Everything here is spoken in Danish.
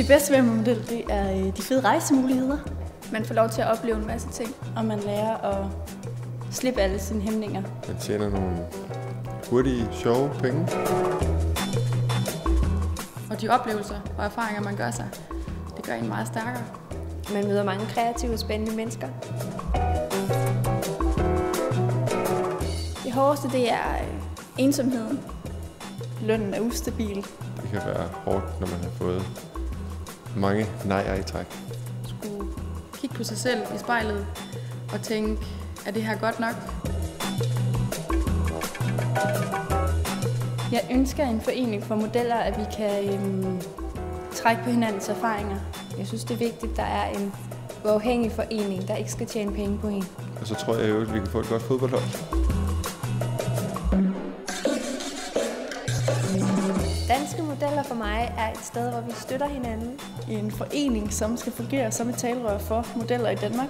Det bedste ved en model, det er de fede rejsemuligheder. Man får lov til at opleve en masse ting. Og man lærer at slippe alle sine hæmninger. Man tjener nogle hurtige, sjove penge. Og de oplevelser og erfaringer, man gør sig, det gør en meget stærkere. Man møder mange kreative, spændende mennesker. Det hårdeste, det er ensomheden. Lønnen er ustabil. Det kan være hårdt, når man har fået mange nejer i træk. Skulle kigge på sig selv i spejlet og tænke, er det her godt nok? Jeg ønsker en forening for modeller, at vi kan trække på hinandens erfaringer. Jeg synes, det er vigtigt, at der er en uafhængig forening, der ikke skal tjene penge på en. Og så tror jeg jo, at vi kan få et godt fodboldhold. Danske Modeller for mig er et sted, hvor vi støtter hinanden. En forening, som skal fungere som et talerør for modeller i Danmark.